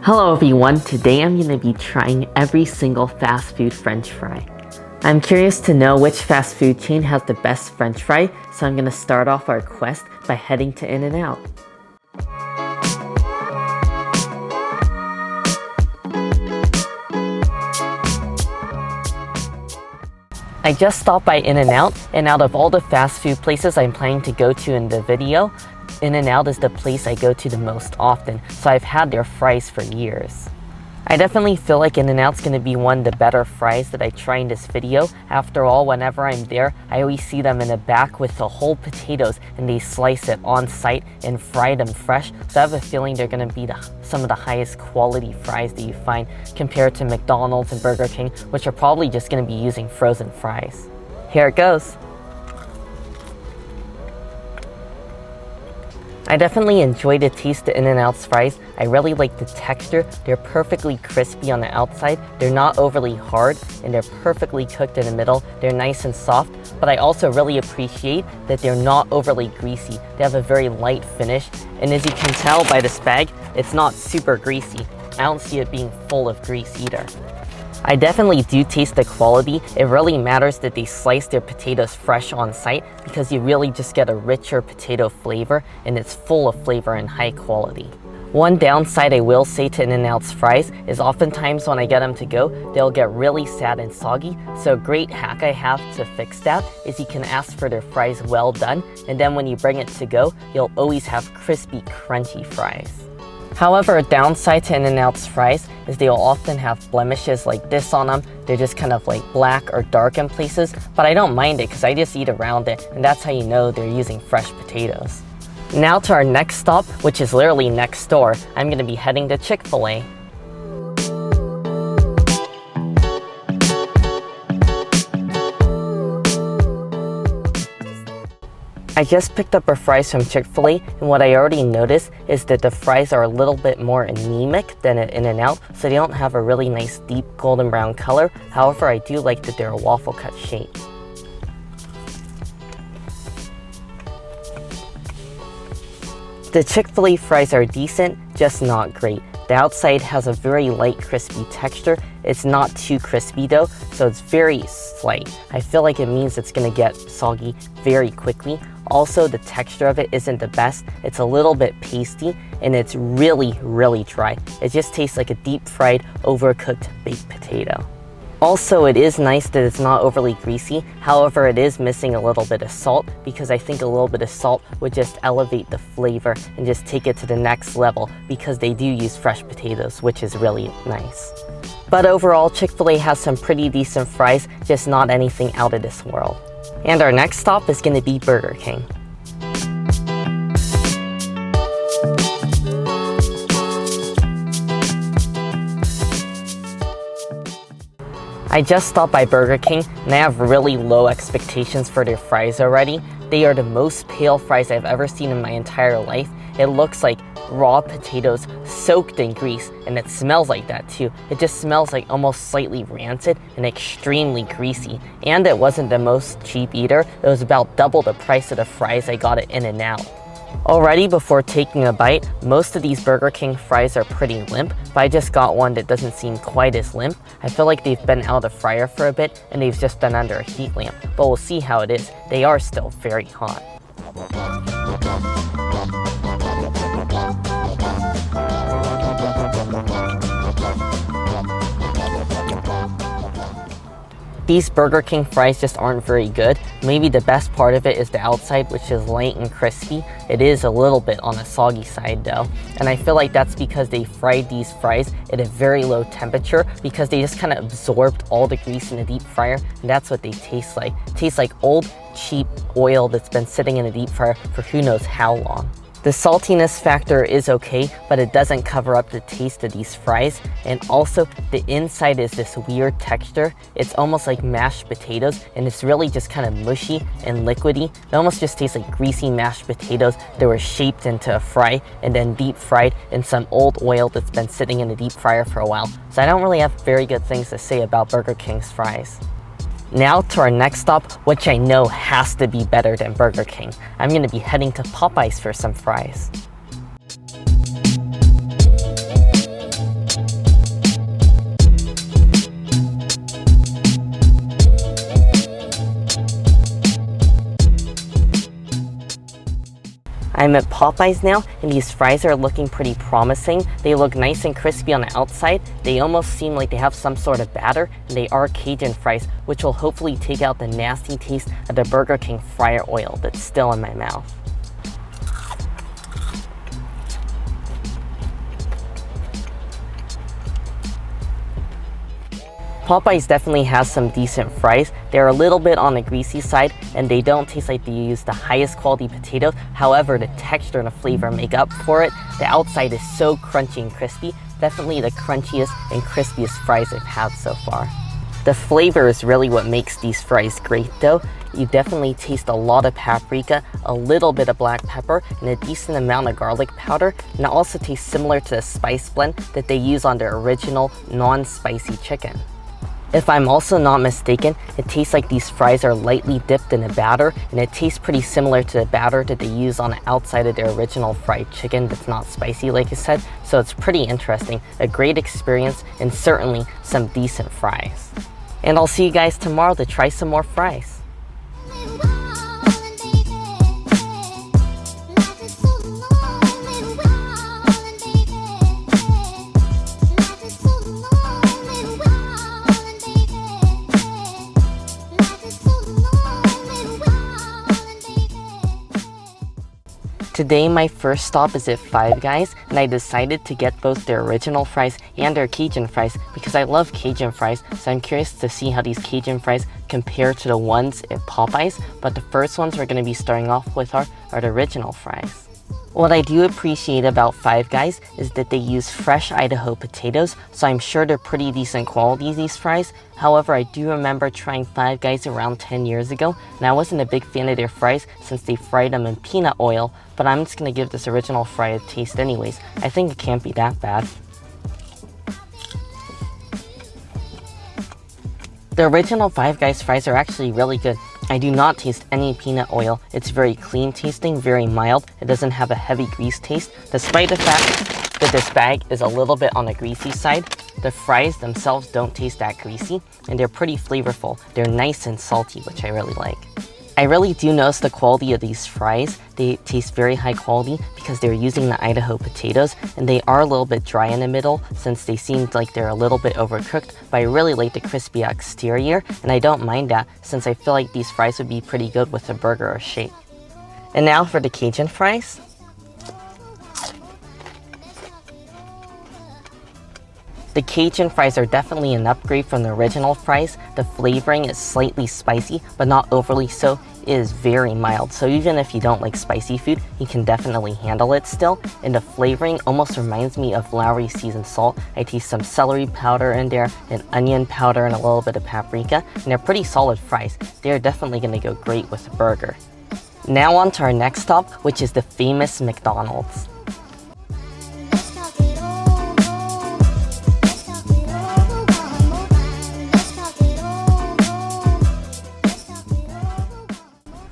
Hello everyone, today I'm going to be trying every single fast food french fry. I'm curious to know which fast food chain has the best french fry, so I'm going to start off our quest by heading to InNOut. I just stopped by InNOut, and out of all the fast food places I'm planning to go to in the video, InNOut is the place I go to the most often, so I've had their fries for years. I definitely feel like InNOut's going to be one of the better fries that I try in this video. After all, whenever I'm there, I always see them in the back with the whole potatoes and they slice it on site and fry them fresh. So I have a feeling they're going to be some of the highest quality fries that you find compared to McDonald's and Burger King, which are probably just going to be using frozen fries. Here it goes. I definitely enjoy the taste of InNOut's fries. I really like the texture. They're perfectly crispy on the outside. They're not overly hard, and they're perfectly cooked in the middle. They're nice and soft, but I also really appreciate that they're not overly greasy. They have a very light finish, and as you can tell by this bag, it's not super greasy. I don't see it being full of grease either. I definitely do taste the quality. It really matters that they slice their potatoes fresh on site because you really just get a richer potato flavor, and it's full of flavor and high quality. One downside I will say to InNOut's fries is oftentimes when I get them to go, they'll get really sad and soggy. So a great hack I have to fix that is you can ask for their fries well done, and then when you bring it to go, you'll always have crispy, crunchy fries. However, a downside to InNOut's fries is they'll often have blemishes like this on them. They're just kind of like black or dark in places, but I don't mind it because I just eat around it, and that's how you know they're using fresh potatoes. Now to our next stop, which is literally next door. I'm going to be heading to ChickfilA. I just picked up our fries from ChickfilA, and what I already noticed is that the fries are a little bit more anemic than at InNOut, so they don't have a really nice deep golden brown color. However, I do like that they're a waffle cut shape. The ChickfilA fries are decent, just not great. The outside has a very light crispy texture. It's not too crispy though, so it's very slight. I feel like it means it's gonna get soggy very quickly. Also, the texture of it isn't the best. It's a little bit pasty, and it's really, really dry. It just tastes like a deep fried, overcooked baked potato. Also, it is nice that it's not overly greasy. However, it is missing a little bit of salt because I think a little bit of salt would just elevate the flavor and just take it to the next level because they do use fresh potatoes, which is really nice. But overall, ChickfilA has some pretty decent fries, just not anything out of this world. And our next stop is going to be Burger King. I just stopped by Burger King, and I have really low expectations for their fries already. They are the most pale fries I've ever seen in my entire life. It looks like raw potatoes soaked in grease, and it smells like that too. It just smells like almost slightly rancid and extremely greasy. And it wasn't the most cheap either. It was about double the price of the fries I got at InNOut. Already before taking a bite, most of these Burger King fries are pretty limp, but I just got one that doesn't seem quite as limp. I feel like they've been out of the fryer for a bit and they've just been under a heat lamp, but we'll see how it is. They are still very hot. These Burger King fries just aren't very good. Maybe the best part of it is the outside, which is light and crispy. It is a little bit on the soggy side though. And I feel like that's because they fried these fries at a very low temperature because they just kind of absorbed all the grease in the deep fryer, and that's what they taste like. It tastes like old, cheap oil that's been sitting in a deep fryer for who knows how long. The saltiness factor is okay, but it doesn't cover up the taste of these fries. And also, the inside is this weird texture. It's almost like mashed potatoes, and it's really just kind of mushy and liquidy. It almost just tastes like greasy mashed potatoes that were shaped into a fry and then deep fried in some old oil that's been sitting in a deep fryer for a while. So I don't really have very good things to say about Burger King's fries. Now to our next stop, which I know has to be better than Burger King. I'm going to be heading to Popeyes for some fries. I'm at Popeyes now, and these fries are looking pretty promising. They look nice and crispy on the outside. They almost seem like they have some sort of batter, and they are Cajun fries, which will hopefully take out the nasty taste of the Burger King fryer oil that's still in my mouth. Popeyes definitely has some decent fries. They're a little bit on the greasy side, and they don't taste like they use the highest quality potatoes. However, the texture and the flavor make up for it. The outside is so crunchy and crispy. Definitely the crunchiest and crispiest fries I've had so far. The flavor is really what makes these fries great though. You definitely taste a lot of paprika, a little bit of black pepper, and a decent amount of garlic powder. And it also tastes similar to the spice blend that they use on their original non-spicy chicken. If I'm also not mistaken, it tastes like these fries are lightly dipped in a batter, and it tastes pretty similar to the batter that they use on the outside of their original fried chicken that's not spicy like I said, so it's pretty interesting, a great experience, and certainly some decent fries. And I'll see you guys tomorrow to try some more fries. Today my first stop is at Five Guys, and I decided to get both their original fries and their Cajun fries because I love Cajun fries, so I'm curious to see how these Cajun fries compare to the ones at Popeyes, but the first ones we're going to be starting off with are the original fries. What I do appreciate about Five Guys is that they use fresh Idaho potatoes, so I'm sure they're pretty decent quality, these fries. However, I do remember trying Five Guys around 10 years ago, and I wasn't a big fan of their fries since they fried them in peanut oil, but I'm just going to give this original fry a taste anyways. I think it can't be that bad. The original Five Guys fries are actually really good. I do not taste any peanut oil. It's very clean tasting, very mild. It doesn't have a heavy grease taste. Despite the fact that this bag is a little bit on the greasy side, the fries themselves don't taste that greasy, and they're pretty flavorful. They're nice and salty, which I really like. I really do notice the quality of these fries. They taste very high quality because they're using the Idaho potatoes, and they are a little bit dry in the middle since they seem like they're a little bit overcooked, but I really like the crispy exterior, and I don't mind that since I feel like these fries would be pretty good with a burger or shake. And now for the Cajun fries. The Cajun fries are definitely an upgrade from the original fries. The flavoring is slightly spicy, but not overly so. It is very mild, so even if you don't like spicy food, you can definitely handle it still. And the flavoring almost reminds me of Lowry seasoned salt. I taste some celery powder in there, and onion powder, and a little bit of paprika, and they're pretty solid fries. They're definitely going to go great with a burger. Now on to our next stop, which is the famous McDonald's.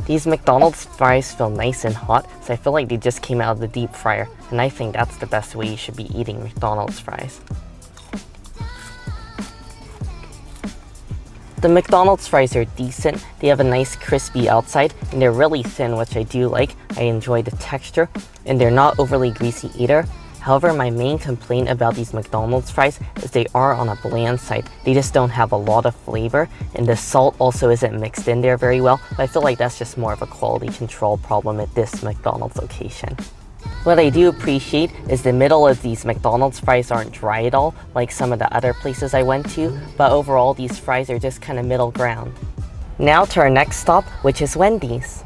These McDonald's fries feel nice and hot, so I feel like they just came out of the deep fryer, and I think that's the best way you should be eating McDonald's fries. The McDonald's fries are decent. They have a nice crispy outside, and they're really thin, which I do like. I enjoy the texture, and they're not overly greasy either. However, my main complaint about these McDonald's fries is they are on a bland side. They just don't have a lot of flavor, and the salt also isn't mixed in there very well, but I feel like that's just more of a quality control problem at this McDonald's location. What I do appreciate is the middle of these McDonald's fries aren't dry at all, like some of the other places I went to, but overall these fries are just kind of middle ground. Now to our next stop, which is Wendys.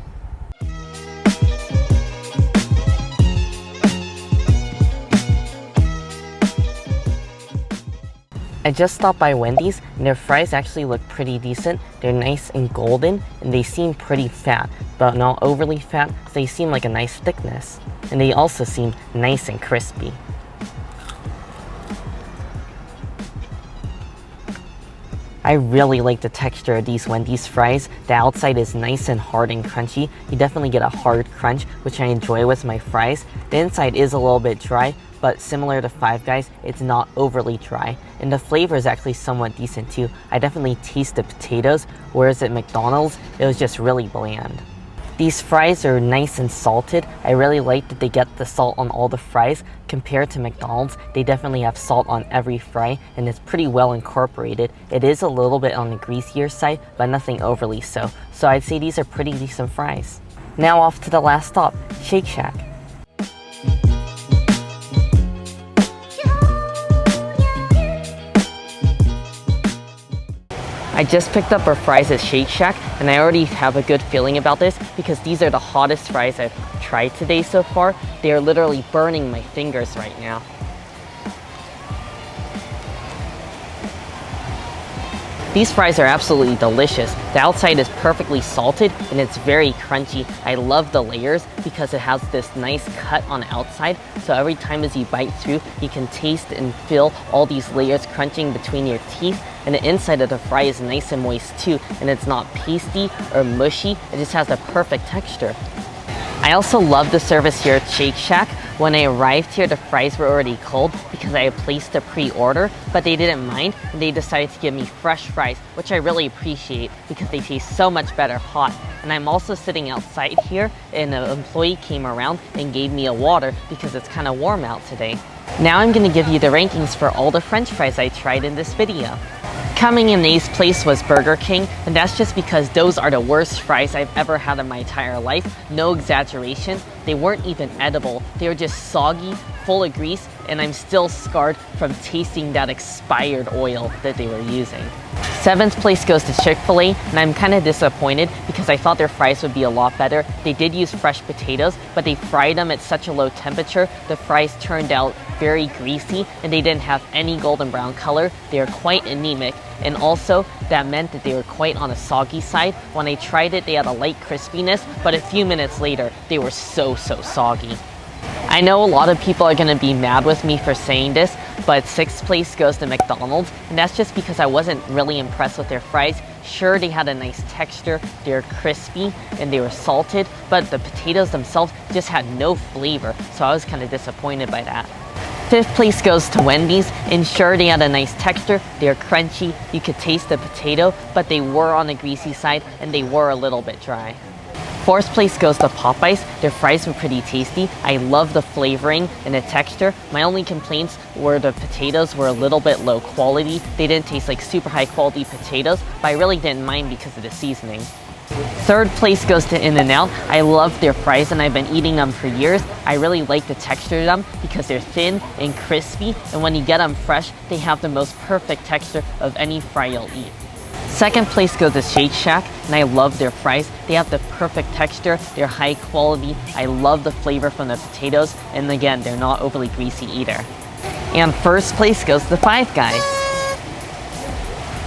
I just stopped by Wendys, and their fries actually look pretty decent. They're nice and golden, and they seem pretty fat, but not overly fat, so they seem like a nice thickness. And they also seem nice and crispy. I really like the texture of these Wendys fries. The outside is nice and hard and crunchy. You definitely get a hard crunch, which I enjoy with my fries. The inside is a little bit dry, but similar to Five Guys, it's not overly dry. And the flavor is actually somewhat decent too. I definitely taste the potatoes, whereas at McDonald's, it was just really bland. These fries are nice and salted. I really like that they get the salt on all the fries. Compared to McDonald's, they definitely have salt on every fry, and it's pretty well incorporated. It is a little bit on the greasier side, but nothing overly so. So I'd say these are pretty decent fries. Now off to the last stop, Shake Shack. I just picked up our fries at Shake Shack, and I already have a good feeling about this because these are the hottest fries I've tried today so far. They are literally burning my fingers right now. These fries are absolutely delicious. The outside is perfectly salted and it's very crunchy. I love the layers because it has this nice cut on the outside. So every time as you bite through, you can taste and feel all these layers crunching between your teeth. And the inside of the fry is nice and moist too. And it's not pasty or mushy. It just has the perfect texture. I also love the service here at Shake Shack. When I arrived here, the fries were already cold because I had placed a pre-order, but they didn't mind and they decided to give me fresh fries, which I really appreciate because they taste so much better hot. And I'm also sitting outside here and an employee came around and gave me a water because it's kind of warm out today. Now I'm going to give you the rankings for all the French fries I tried in this video. Coming in 8th place was Burger King, and that's just because those are the worst fries I've ever had in my entire life. No exaggeration. They weren't even edible. They were just soggy, full of grease, and I'm still scarred from tasting that expired oil that they were using. 7th place goes to ChickfilA, and I'm kind of disappointed because I thought their fries would be a lot better. They did use fresh potatoes, but they fried them at such a low temperature. The fries turned out very greasy, and they didn't have any golden brown color. They were quite anemic, and also that meant that they were quite on the soggy side. When I tried it, they had a light crispiness, but a few minutes later, they were so soggy. I know a lot of people are going to be mad with me for saying this, but 6th place goes to McDonald's, and that's just because I wasn't really impressed with their fries. Sure, they had a nice texture, they were crispy, and they were salted, but the potatoes themselves just had no flavor, so I was kind of disappointed by that. 5th place goes to Wendys, and sure, they had a nice texture, they were crunchy, you could taste the potato, but they were on the greasy side, and they were a little bit dry. 4th place goes to Popeyes. Their fries were pretty tasty. I love the flavoring and the texture. My only complaints were the potatoes were a little bit low quality. They didn't taste like super high quality potatoes, but I really didn't mind because of the seasoning. 3rd place goes to InNOut. I love their fries and I've been eating them for years. I really like the texture of them because they're thin and crispy, and when you get them fresh, they have the most perfect texture of any fry you'll eat. 2nd place goes to Shake Shack, and I love their fries. They have the perfect texture, they're high quality, I love the flavor from the potatoes, and again, they're not overly greasy either. And 1st place goes to Five Guys.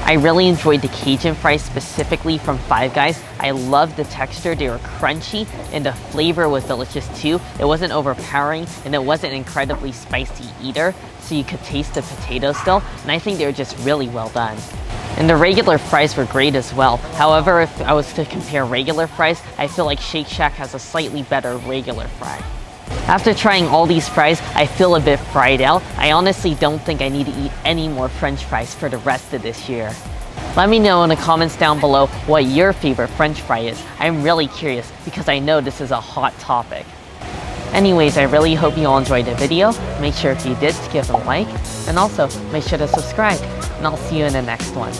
I really enjoyed the Cajun fries specifically from Five Guys. I loved the texture, they were crunchy, and the flavor was delicious too. It wasn't overpowering, and it wasn't incredibly spicy either, so you could taste the potatoes still, and I think they were just really well done. And the regular fries were great as well. However, if I was to compare regular fries, I feel like Shake Shack has a slightly better regular fry. After trying all these fries, I feel a bit fried out. I honestly don't think I need to eat any more French fries for the rest of this year. Let me know in the comments down below what your favorite French fry is. I'm really curious because I know this is a hot topic. Anyways, I really hope you all enjoyed the video. Make sure if you did to give it a like, and also make sure to subscribe, and I'll see you in the next one.